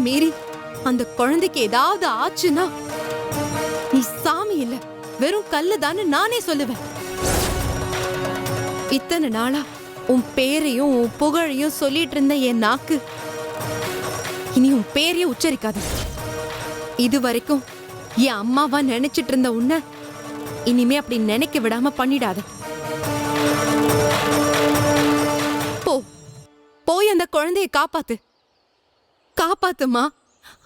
மீறி அந்த குழந்தைக்கு ஏதாவது ஆச்சுன்னா நீ சாமி இல்ல வெறும் கல்லுதான்னு நானே சொல்லுவேன். இத்தனை நாளா உன் பேரையும் உன் புகழையும் சொல்லிட்டு இருந்த என் நாக்கு இனி உன் பேரையும் உச்சரிக்காது. இது வரைக்கும் என் அம்மாவா நினைச்சிட்டு இருந்த உன்னை இனிமே அப்படி நினைக்க விடாம பண்ணிடாத. போ போய் அந்த குழந்தையை காப்பாத்து. காப்பாத்துமா,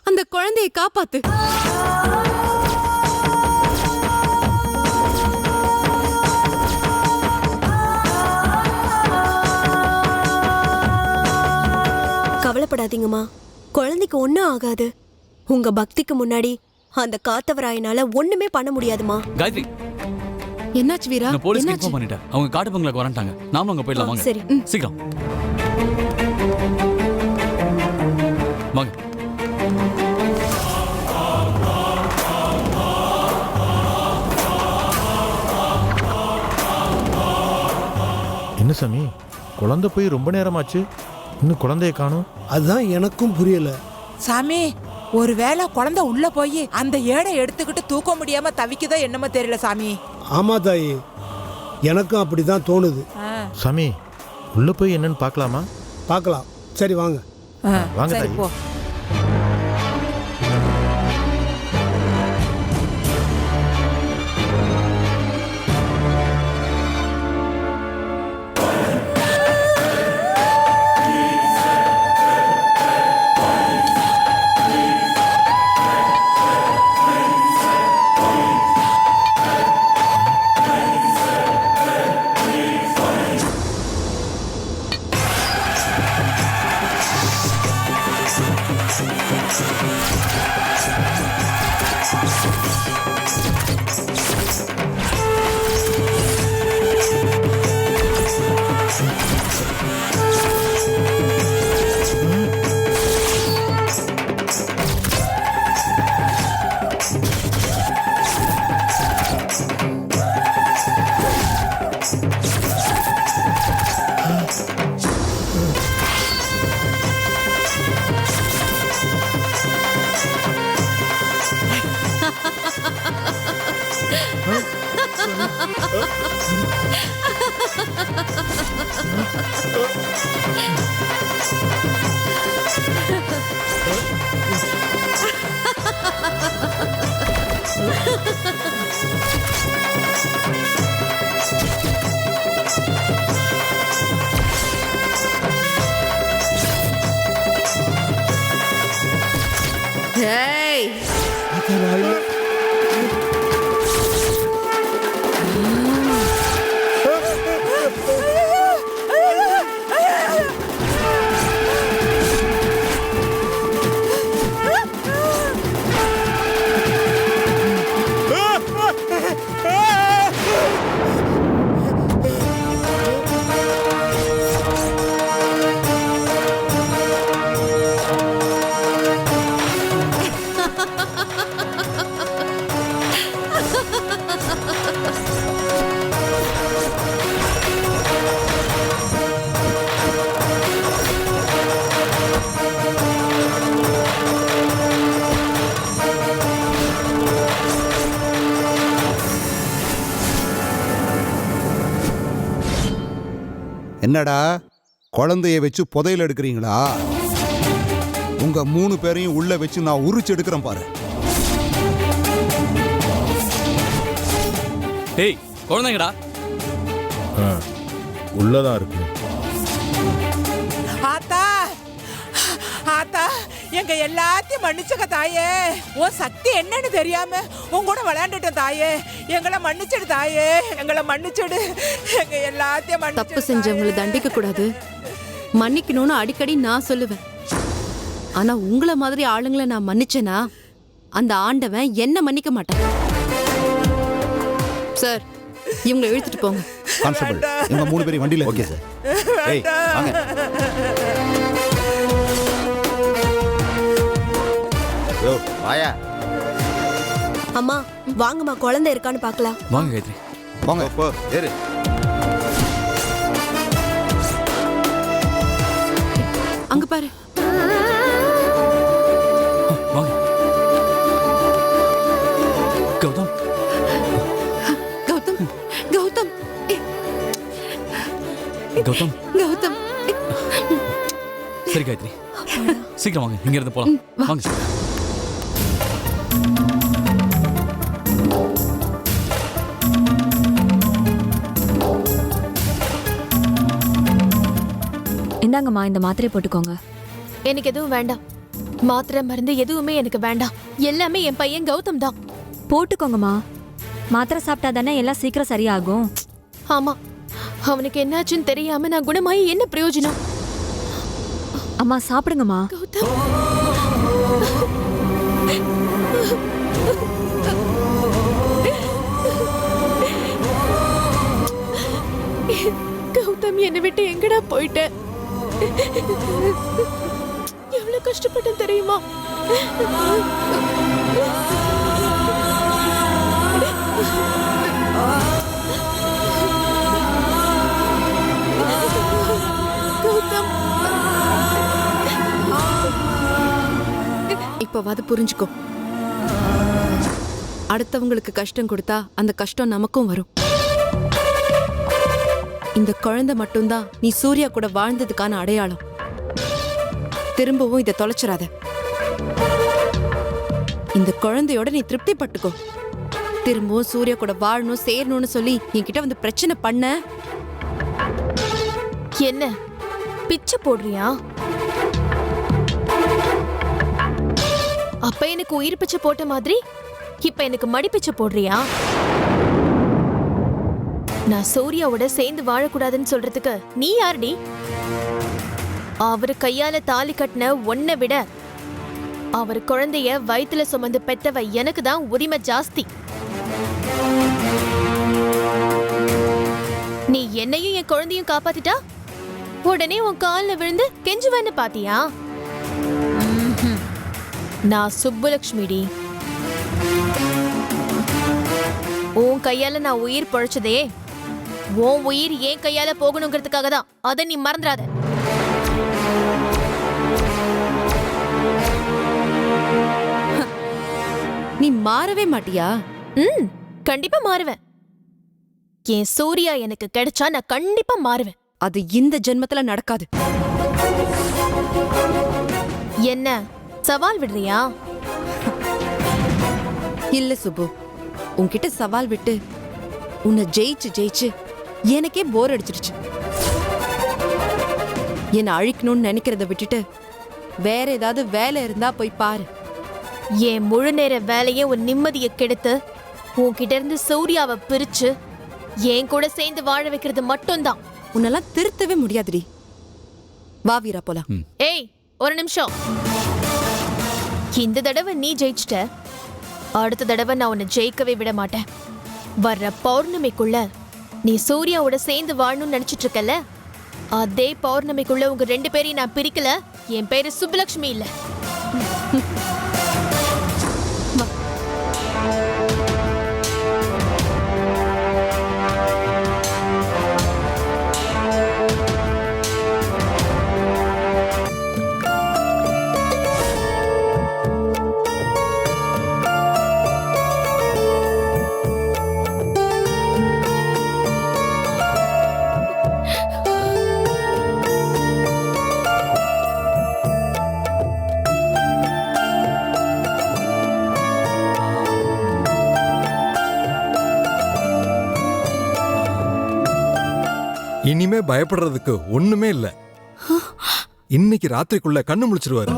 அந்த குழந்தையை காப்பாத்து. கவலைப்படாதீங்கம்மா, குழந்தைக்கு ஒண்ணும் ஆகாது. உங்க பக்திக்கு முன்னாடி அந்த காத்தவராயனால ஒண்ணுமே பண்ண முடியாதுமா. காயத்ரி, என்னாச்சு வீரா? நான் போலீஸ்க்கு இன்ஃபார்ம் பண்ணிட்டேன். அவங்க காட்டு பங்களாக்கு வரட்டாங்க. நாம அங்க போயிடலாம் வாங்க. சரி சீக்கிரம் வாங்க. என்ன சாமி, குழந்தை போய் ரொம்ப நேரமாச்சு, இன்னும் குழந்தைய காணோம். அதுதான் எனக்கும் புரியல சாமி. ஒருவேளை குழந்தை உள்ள போய் அந்த ஏடை எடுத்துக்கிட்டு தூக்க முடியாம தவிக்குதோ என்னமோ தெரியல சாமி. ஆமா தாயி, எனக்கும் அப்படிதான் தோணுது. சாமி, உள்ள போய் என்னன்னு பார்க்கலாமா? பார்க்கலாம். சரி வாங்க. வாங்க சரி தாயி. போ. ஏய், என்னடா குழந்தைய வச்சு புதையல் எடுக்கிறீங்களா? உங்க 3 பேரையும் உள்ள வச்சு நான் உரிச்சு எடுக்கிறேன் பாரு. டேய், குழந்தைங்கடா. உள்ளதான் இருக்கு. ஆத்தா, ஆத்தா, எங்க எல்லாத்தையும் மன்னிச்சுக்க தாயே. உன் சக்தி என்னன்னு தெரியாம உன் கூட விளையாண்டுட்ட தாயே. எங்களை மன்னிச்சிடு தாயே, எங்களை மன்னிச்சிடு. எங்க எல்லாத்தையும் தப்பு செஞ்சவங்களை தண்டிக்க கூடாது, மன்னிக்கணும்னு அடிக்கடி நான் சொல்லுவேன். ஆனா உங்கள மாதிரி ஆளுங்களை நான் மன்னிச்சேனா அந்த ஆண்டவன் என்ன மன்னிக்க மாட்டான். சார், இவங்களை இழுத்துட்டு போங்க. கான்ஸ்டபிள், எங்க 3 பேரையும் வண்டியில. Okay sir. ஏய் வாங்க. யோ வாயா. அம்மா வாங்கம்மா, குழந்தை இருக்கான்னு பார்க்கலாம். வாங்க காயத்ரி, வாங்க. போ ஏறு. அங்க பாரு. வாங்க. கௌதம் கௌதம் கௌதம் கௌதம் கௌதம் சரி காயத்ரி சீக்கிரம் வாங்க, இங்க இருந்து போலாம். வாங்க சார். இந்தாங்கம்மா, இந்த மாத்திரை போட்டுக்கோங்க. எனக்கு எதுவும் வேண்டாம். மாத்திரை மருந்து எதுவுமே எனக்கு வேண்டாம். எல்லாமே என் பையன் கௌதம் தான். போட்டுக்கோங்கம்மா. மாத்திரை சாப்பிட்டா தானே எல்லாம் சீக்கிரம் சரியாகும். ஆமா, அவனுக்கு என்னாச்சுன்னு தெரியாம நான் குணமாயி என்ன பிரயோஜனம்? அம்மா சாப்பிடுங்கம்மா. கௌதம், கௌதம் என்னை விட்டு எங்கடா போயிட்ட? எவ்வளவு கஷ்டப்பட்டேன் தெரியுமா? கௌதம், இப்பவாது புரிஞ்சுக்கோ. அடுத்தவங்களுக்கு கஷ்டம் கொடுத்தா அந்த கஷ்டம் நமக்கும் வரும். இந்த குழந்தை மட்டும்தான் நீ சூர்யா கூட வாழ்ந்ததுக்கான அடையாளம். திரும்பவும் இதை தொலைச்சிடாத. இந்த குழந்தையோட நீ திருப்தி பட்டுக்கோ. திரும்பவும் சூர்யா கூட வாழணும் சேரணும்னு சொல்லி என்கிட்ட வந்து பிரச்சனை பண்ண. என்ன பிச்சை போடுறியா? அப்ப எனக்கு உயிர் பிச்சை போட்ட மாதிரி இப்ப எனக்கு மடி பிச்சை போடுறியா? நான் சூர்யாவோட சேர்ந்து வாழக்கூடாதுன்னு சொல்றதுக்கு நீ யாருடி? அவரு கையால தாலி கட்டின உன்னை விட அவர் குழந்தைய வயித்துல சுமந்து பெத்தவ எனக்கு தான் உரிமை ஜாஸ்தி. நீ என்னையும் என் குழந்தையும் காப்பாத்திட்டா உடனே உன் கால்ல விழுந்து கெஞ்சுவேன்னு பாத்தியா? நான் சுப்புலட்சுமிடி. உன் கையால நான் உயிர் பழைச்சதே உன் உயிர் ஏன் கையால போகணுங்கிறதுக்காக தான். அதை நீ மறந்துடாத. நீ மாறவே மாட்டியா? கண்டிப்பா மாறுவேன். என் சூர்யா எனக்கு கிடைச்சா நான் கண்டிப்பா மாறுவேன். அது இந்த ஜென்மத்துல நடக்காது. என்ன சவால் விடுறியா? இல்ல சுப்பு, உன்கிட்ட சவால் விட்டு உன்னை ஜெயிச்சு ஜெயிச்சு எனக்கே போர் அடிச்சிருச்சு. என்னை அழிக்கணும்னு நினைக்கிறத விட்டுட்டு வேற ஏதாவது வேலை இருந்தா போய் பாரு. என் முழு நேர வேலையே உன் நிம்மதியை கெடுத்து உன்கிட்ட இருந்து சூர்யாவை பிரிச்சு என் கூட சேர்ந்து வாழ வைக்கிறது மட்டும்தான். உன்னெல்லாம் திருத்தவே முடியாதுடி. வா வீரா போலாம். ஏய், ஒரு நிமிஷம். இந்த தடவை நீ ஜெயிச்சிட்ட, அடுத்த தடவை நான் உன்னை ஜெயிக்கவே விட மாட்டேன். வர்ற பௌர்ணமிக்குள்ள நீ சூர்யாவோட சேர்ந்து வாழணும்னு நினைச்சிட்டு இருக்கல, அதே பௌர்ணமிக்குள்ள உங்க 2 பேரையும் நான் பிரிக்கல. என் பேரு சுப்புலட்சுமி இல்ல. இனிமே பயப்படுறதுக்கு ஒண்ணுமே இல்ல. இன்னைக்கு ராத்திரிக்குள்ள கண்ணு முழிச்சிருவாரு.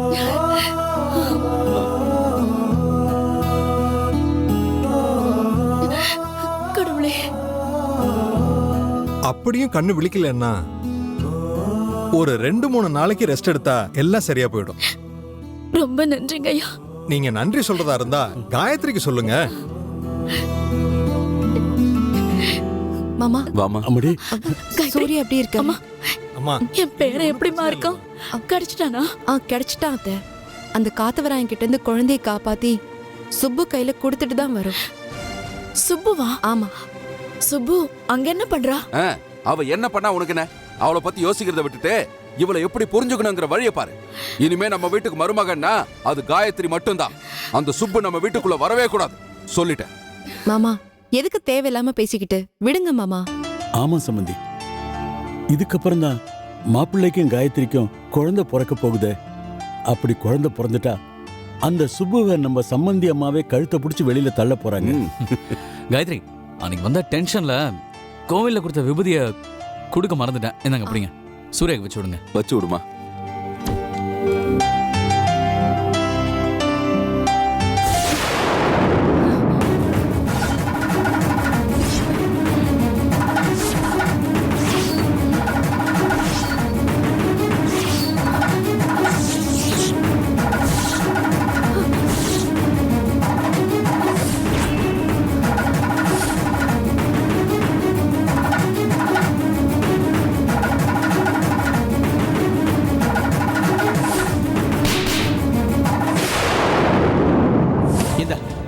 கடவுளே. அப்படியும் கண்ணு விழிக்கலன்னா ஒரு 2-3 நாளைக்கு ரெஸ்ட் எடுத்தா எல்லாம் சரியா போயிடும். ரொம்ப நன்றிங்க ஐயா. நீங்க நன்றி சொல்றதா இருந்தா காயத்ரிக்கு சொல்லுங்க. மாமா, வாமா. அம்மாடி, சூர்யா எப்படி இருக்க? அம்மா, என் பேரை எப்படிமா இருக்கான்? கிடைச்சிட்டானா? கிடைச்சிட்டான் அத்தை. அந்த காத்தவராயன் கிட்ட இருந்து குழந்தையை காப்பாத்தி சுப்பு கையில கொடுத்துட்டு தான் வரும். சுப்புவா? ஆமா. சுப்பு அங்க என்ன பண்றா? அவ என்ன பண்ணா உனக்கு என்ன? அவளை பத்தி யோசிக்கிறத விட்டுட்டு இவளை எப்படி புரிஞ்சுக்கணுங்கிற வழியை பாரு. இனிமே நம்ம வீட்டுக்கு மருமகன்னா அது காயத்ரி மட்டும்தான். அந்த சுப்பு நம்ம வீட்டுக்குள்ள வரவே கூடாது, சொல்லிட்டேன். மாமா எதுக்கு தேவையில்லாம பேசிக்கிட்டு விடுங்க மாமா. ஆமா சம்பந்தி, இதுக்கப்புறம் தான் மாப்பிள்ளைக்கும் காயத்ரிக்கும் குழந்தை பிறக்க போகுது. அப்படி குழந்தை பிறந்துட்டா அந்த சுப்புவை நம்ம சம்பந்தி அம்மாவே கழுத்தை பிடிச்சி வெளியில தள்ள போறாங்க. காயத்ரி, அன்னைக்கு வந்த டென்ஷன்ல கோவில்ல கொடுத்த விபூதிய கொடுக்க மறந்துட்டேன். என்னங்க அப்படிங்க சூர்யாக்கு வச்சு விடுங்க. வச்சு விடுமா.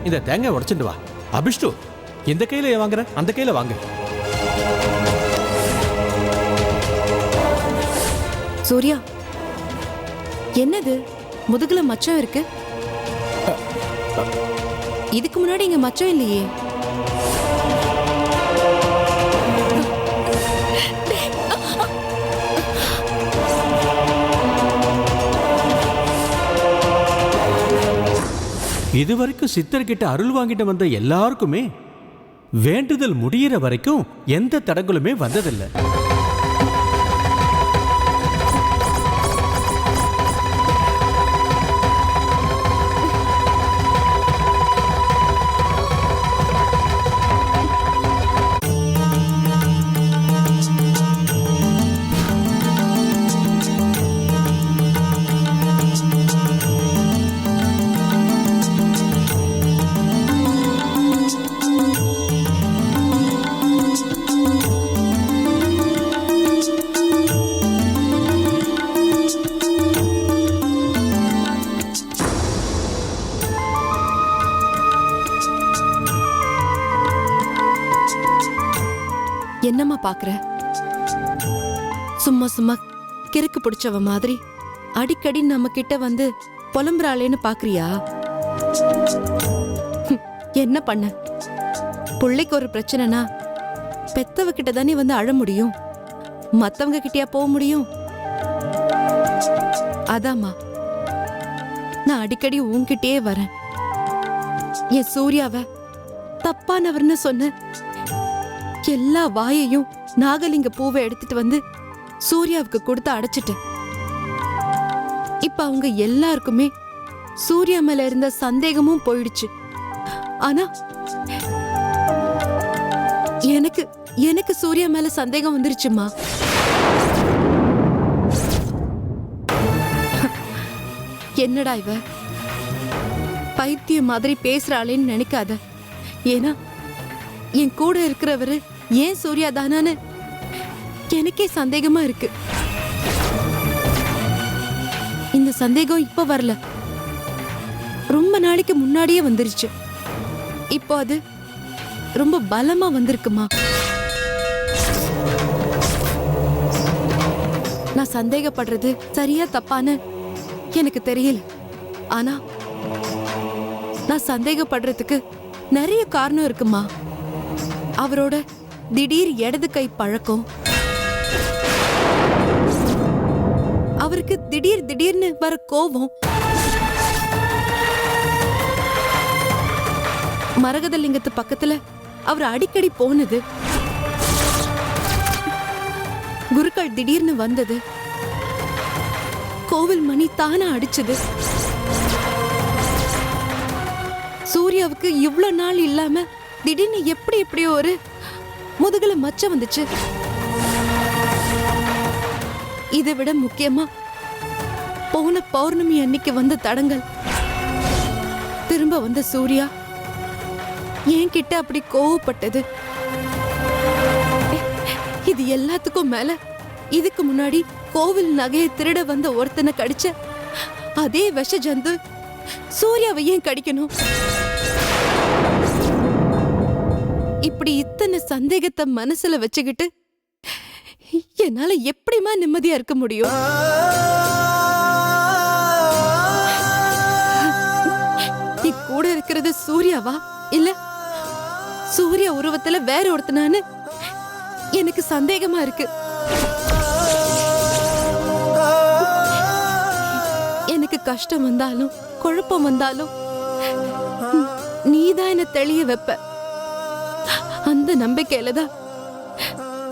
இந்த தேங்காய் உடைச்சிட்டு வா. அபிஷ்டு, இந்த கையில வாங்குற, அந்த கையில வாங்க. சூர்யா, என்னது முதுகுல மச்சம் இருக்கு? இதுக்கு முன்னாடி இங்க மச்சம் இல்லையே. இதுவரைக்கும் சித்தர்கிட்ட அருள் வாங்கிட்டு வந்த எல்லாருக்குமே வேண்டுதல் முடியிற வரைக்கும் எந்த தடங்களுமே வந்ததில்லை. என்னம்மா பாக்குற? சும்மா சும்மா கிறுக்கு பிடிச்சவ மாதிரி அடிக்கடி நம்ம கிட்ட வந்து புலம்புறாளேன்னு பாக்குறியா? என்ன பண்ண? பிள்ளைக்கு ஒரு பிரச்சனைனா பெத்தவ கிட்ட தானே வந்து அழ முடியும், மத்தவங்க கிட்டயா போக முடியும்? அதாம்மா நான் அடிக்கடி உன்கிட்டயே வரேன். என் சூர்யாவ தப்பானவர்னு சொன்ன எல்லா வாயையும் நாகலிங்க பூவை எடுத்துட்டு வந்து சூர்யாவுக்கு கொடுத்து அடைச்சிட்டேன். இப்ப அவங்க எல்லாருக்குமே சூர்யா மேல இருந்த சந்தேகமும் போயிடுச்சு. ஆனா எனக்கு சூர்யா மேல சந்தேகம் வந்துருச்சுமா. என்னடா இவ பைத்தியம் மாதிரி பேசுறாளேன்னு நினைக்காத. ஏன்னா என் கூட இருக்கிறவரு ஏன் சூர்யா தானான்னு எனக்கே சந்தேகமா இருக்கு. இந்த சந்தேகம் இப்ப வரல, ரொம்ப நாளைக்கு முன்னாடியே வந்துருச்சு. இப்போ அது ரொம்ப பலமா வந்திருக்குமா. நான் சந்தேகப்படுறது சரியா தப்பான்னு எனக்கு தெரியல. ஆனா நான் சந்தேகப்படுறதுக்கு நிறைய காரணம் இருக்குமா. அவரோட திடீர் இடது கை பழக்கம், அவருக்கு திடீர்னு வர கோபம், மரகதலிங்கத்து பக்கத்துல அவர் அடிக்கடி போனது, குருக்கள் திடீர்னு வந்தது, கோவில் மணி தானா அடிச்சது. சூர்யாவுக்கு இவ்வளவு நாள் இல்லாம திடீர்னு எப்படியோ ஒரு முதுகுல மச்சம் வந்துச்சு. இதை விட முக்கியமா போன பௌர்ணமி அன்னைக்கு வந்த தடங்கள், திரும்ப வந்த சூர்யா என்கிட்ட அப்படி கோவப்பட்டது, இது எல்லாத்துக்கும் மேல இதுக்கு முன்னாடி கோவில் நகையை திருட வந்த ஒருத்தனை கடிச்ச அதே விஷ ஜந்து சூர்யாவை ஏன் கடிக்கணும்? இப்படி இத்தனை சந்தேகத்தை மனசுல வச்சுக்கிட்டு என்னால எப்படிமா நிம்மதியா இருக்க முடியும்? நீ கூட இருக்கிறது சூர்யாவா இல்ல சூர்யா உருவத்துல வேற ஒருத்தனான்னு எனக்கு சந்தேகமா இருக்கு. எனக்கு கஷ்டம் வந்தாலும் குழப்பம் வந்தாலும் நீதான் என்ன தெளிய வைப்ப. அந்த நம்பிக்கையில தான்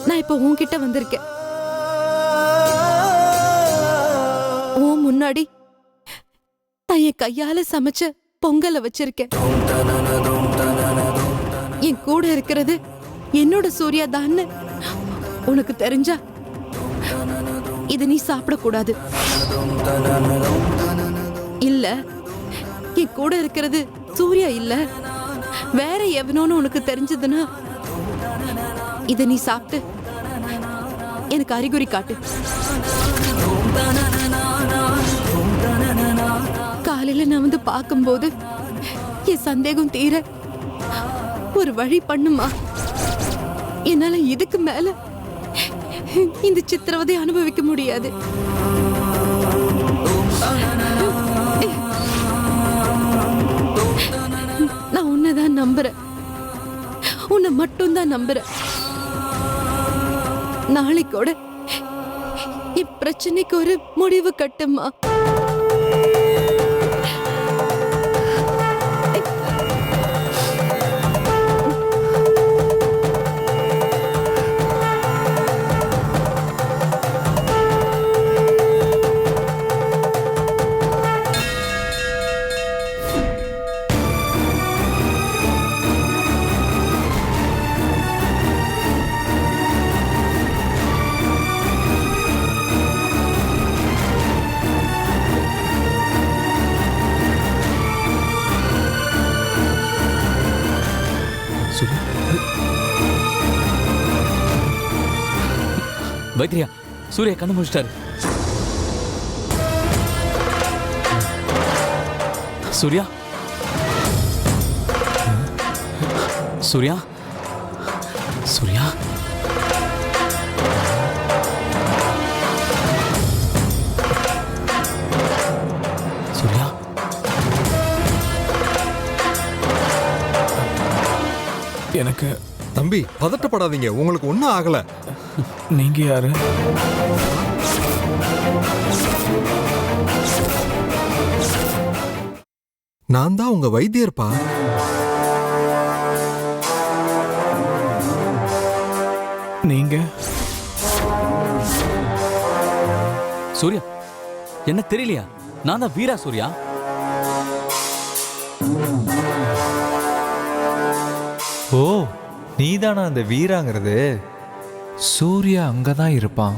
நான் இப்ப உன்கிட்ட வந்திருக்கேன். உன் முன்னாடி நான் என் கையால சமைச்ச பொங்கலை வச்சிருக்கேன். என் கூட இருக்கிறது என்னோட சூர்யா தான்னு உனக்கு தெரிஞ்சா இத நீ சாப்பிடக்கூடாது. இல்ல என் கூட இருக்கிறது சூர்யா இல்ல வேற எவனோன்னு உனக்கு தெரிஞ்சதுன்னா இத நீ சாப்பிட்டு எனக்கு அறிகுறி காட்டு. காலையில நான் வந்து பார்க்கும்போது என் சந்தேகம் தீர ஒரு வழி பண்ணுமா. என்னால இதுக்கு மேல இந்த சித்திரவதை அனுபவிக்க முடியாது. நான் உன்னைதான் நம்புறேன், உன்னை மட்டும் தான் நம்புறேன். நாளைக்கோட என் பிரச்சனைக்கு ஒரு முடிவு கட்டுமா. வைத்திரியா, சூர்யா கண்ணு முடிச்சிட்டாரு. சூர்யா, சூர்யா, சூர்யா, சூர்யா. எனக்கு தம்பி பதட்டப்படாதீங்க, உங்களுக்கு ஒன்றும் ஆகல. நீங்க யாரு? நான் தான் உங்க வைத்தியர்ப்பா. நீங்க? சூர்யா, என்ன தெரியலையா? நான் தான் வீரா சூர்யா. ஓ, நீதானா அந்த வீராங்கிறது? சூர்யா அங்கதான் இருப்பான்,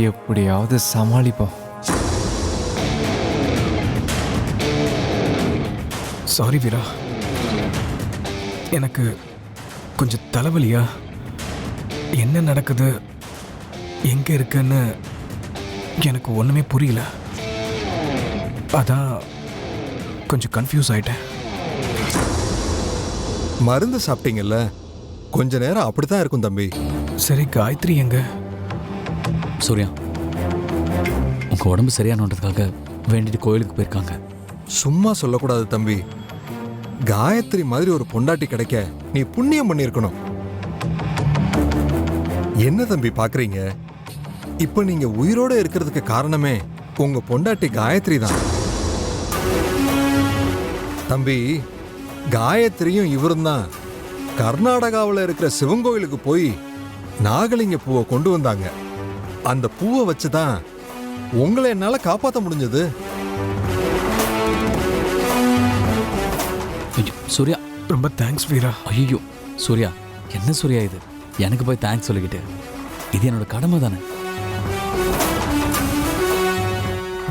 எப்படியாவது சமாளிப்போம். சாரி வீரா, எனக்கு கொஞ்சம் தலைவலியா. என்ன நடக்குது, எங்க இருக்குன்னு எனக்கு ஒண்ணுமே புரியல. அதான் கொஞ்சம் கன்ஃபியூஸ் ஆயிட்டேன். மருந்து சாப்பிட்டீங்கல்ல, கொஞ்ச நேரம் அப்படித்தான் இருக்கும் தம்பி. சரி, காயத்ரி எங்க? சூர்யா, உங்க உடம்பு சரியானதுக்காக வேண்டிட்டு கோயிலுக்கு போயிருக்காங்க. சும்மா சொல்லக்கூடாது தம்பி. காயத்ரி மாதிரி ஒரு பொண்டாட்டி கிடைக்க நீ புண்ணியம் பண்ணிருக்கணும். என்ன தம்பி பாக்குறீங்க? இப்ப நீங்க உயிரோட இருக்கிறதுக்கு காரணமே உங்க பொண்டாட்டி காயத்ரி தான். தம்பி, காயத்ரியும் இவரும் தான் கர்நாடகாவில் இருக்கிற சிவன் கோயிலுக்கு போய் நாகலிங்க பூவை கொண்டு வந்தாங்க. அந்த பூவை வச்சுதான் உங்களை என்னால காப்பாற்ற முடிஞ்சது. சூர்யா, ரொம்ப தேங்க்ஸ் வீரா. ஐயோ சூர்யா, என்ன சூர்யா இது? எனக்கு போய் தேங்க்ஸ் சொல்லிக்கிட்டு, இது என்னோட கடமை தானே.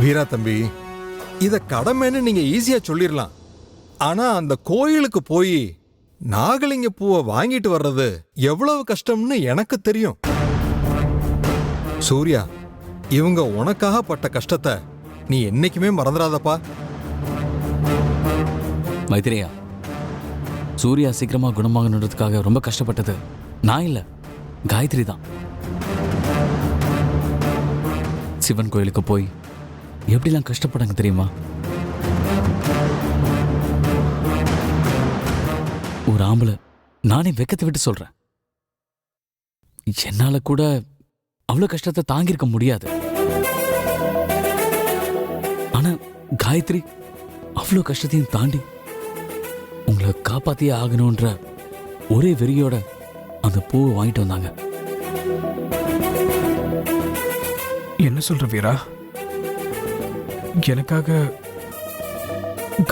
வீரா தம்பி, இத கடமைன்னு நீங்க ஈஸியா சொல்லிடலாம். ஆனா அந்த கோயிலுக்கு போய் நாகலிங்க பூவை வாங்கிட்டு வர்றது எவ்வளவு கஷ்டம்னு எனக்கு தெரியும். சூர்யா, இவங்க உனக்காக பட்ட கஷ்டத்தை நீ என்னைக்குமே மறந்துடாதப்பா. மைத்திரியா, சூர்யா சீக்கிரமா குணமாகணுன்றதுக்காக ரொம்ப கஷ்டப்பட்டது நான் இல்ல, காயத்ரி தான். சிவன் கோயிலுக்கு போய் எப்படிலாம் கஷ்டப்படாங்க தெரியுமா? ஒரு ஆம்பளை நானே வெக்கத்தை விட்டு சொல்றேன், என்னால கூட அவ்வளவு கஷ்டத்தை தாங்கியிருக்க முடியாது. ஆனா காயத்ரி அவ்வளோ கஷ்டத்தையும் தாண்டி உங்களை காப்பாத்தியே ஆகணும்ன்ற ஒரே வெறியோட அந்த பூவை வாங்கிட்டு வந்தாங்க. என்ன சொல்ற வீரா? எனக்காக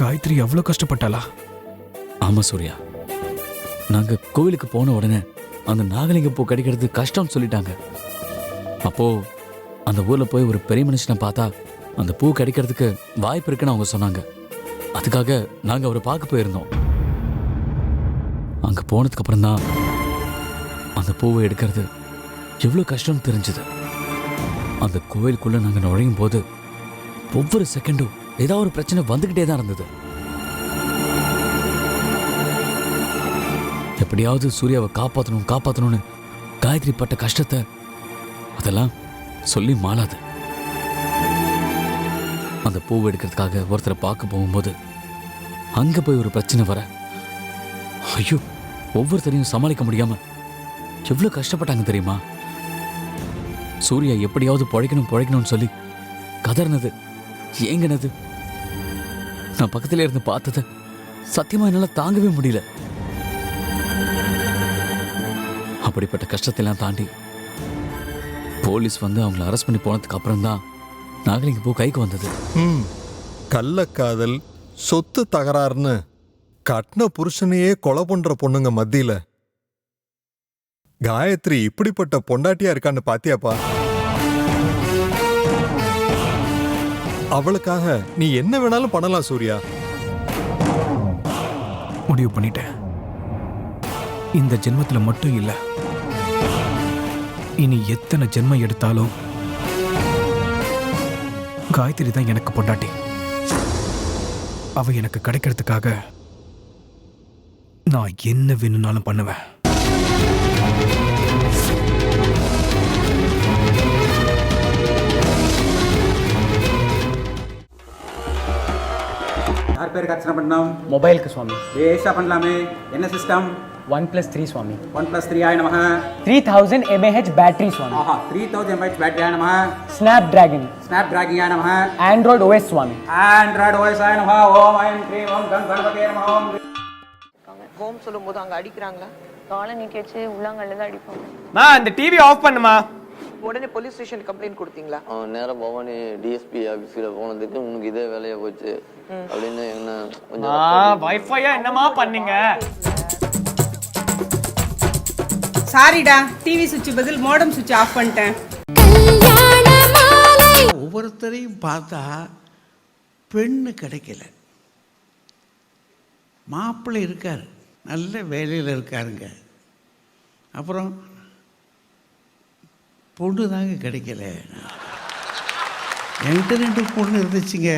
காயத்ரி அவ்வளோ கஷ்டப்பட்டாளா? ஆமா சூர்யா, நாங்க கோவிலுக்கு போன உடனே அந்த நாகலிங்க பூ கிடைக்கிறது கஷ்டம்னு சொல்லிட்டாங்க. அப்போ அந்த ஊர்ல போய் ஒரு பெரிய மனுஷனை பார்த்தா அந்த பூ கிடைக்கிறதுக்கு வாய்ப்பு இருக்குன்னு அவங்க சொன்னாங்க. அதுக்காக நாங்க அவரை பார்க்க போயிருந்தோம். அங்க போனதுக்கு அப்புறம் தான் அந்த பூவை எடுக்கிறது எவ்வளவு கஷ்டம்னு தெரிஞ்சது. அந்த கோயிலுக்குள்ள நாங்க நுழையும் போது ஒவ்வொரு செகண்டும் ஏதாவது ஒரு பிரச்சனை வந்துகிட்டே தான் இருந்தது. எப்படியாவது சூர்யாவை காப்பாற்றணும்னு காயத்ரி பட்ட கஷ்டத்தை அதெல்லாம் சொல்லி மாளாது. அந்த பூவை எடுக்கிறதுக்காக ஒருத்தரை பார்க்க போகும்போது அங்க போய் ஒரு பிரச்சனை வர, ஐயோ, ஒவ்வொருத்தரையும் சமாளிக்க முடியாம எவ்வளவு கஷ்டப்பட்டாங்க தெரியுமா? சூர்யா எப்படியாவது பொழைக்கணும்னு சொல்லி கதறினது, ஏங்கினது, நான் பக்கத்துல இருந்து பார்த்தத சத்தியமா என்னால தாங்கவே முடியல. அப்படிப்பட்ட கஷ்டத்தெல்லாம் தாண்டி போலீஸ் வந்து அவங்களை அரெஸ்ட் பண்ணி போனதுக்கு அப்புறம் தான் நாகலிங்க பூ கைக்கு வந்தது. கள்ளக்காதல், சொத்து தகராறுன்னு கட்டின புருஷனையே கொலை பண்ற பொண்ணுங்க மத்தியில காயத்ரி இப்படிப்பட்ட பொண்டாட்டியா இருக்கான்னு பாத்தியாப்பா? அவளுக்காக நீ என்ன வேணாலும் பண்ணலாம் சூர்யா. முடிவு பண்ணிட்டேன். இந்த ஜென்மத்துல மட்டும் இல்ல, இனி எத்தனை ஜென்மம் எடுத்தாலும் காயத்ரி தான் எனக்கு பொண்டாட்டி. அவ எனக்கு கிடைக்கிறதுக்காக நான் என்ன வேணும்னாலும் பண்ணுவேன். யார் பேருக்கு அர்ச்சனை பண்ணோம்? மொபைலுக்கு சுவாமி. ஏஷா பண்ணலாமே. என்ன சிஸ்டம்? 1+3 சுவாமி. 1+3 ஆய நமஹ. 3000 mAh பேட்டரி சுவாமி. ஆஹா, 3000 mAh பேட்டரி ஆய நமஹ. ஸ்னாப் டிராகன் ஆய நமஹ. ஆண்ட்ராய்டு OS சுவாமி. ஆண்ட்ராய்டு OS ஆய நமஹ. ஓம் ஐம் க்ரீம் ஓம் கணபதியே நமஹ. ஹோம் சொல்லும்போது அங்க அடிக்கிறாங்களா? காலை நீக்கி வச்சு உள்ளாங்கல்ல தான் அடிப்பாங்க. மா அந்த டிவி ஆஃப் பண்ணுமா. உடனே போலீஸ் ஸ்டேஷன் கம்ப்ளைண்ட் கொடுத்தீங்களா? நேரம் பவானி டிஎஸ்பி ஆஃபீஸில் போனதுக்கு உனக்கு இதே வேலையா போச்சு அப்படின்னு என்ன கொஞ்சம் வைஃபையா என்னமா பண்ணீங்க? சாரிடா, டிவி சுவிட்ச் பதில் மோடம் சுவிட்ச் ஆஃப் பண்ணிட்டேன். ஒவ்வொருத்தரையும் பார்த்தா பெண்ணு கிடைக்கல. மாப்பிள்ளை இருக்கார், நல்ல வேலையில் இருக்காருங்க. அப்புறம் பொண்ணு தாங்க கிடைக்கல. என்கிட்ட 2 பொண்ணு இருந்துச்சுங்க.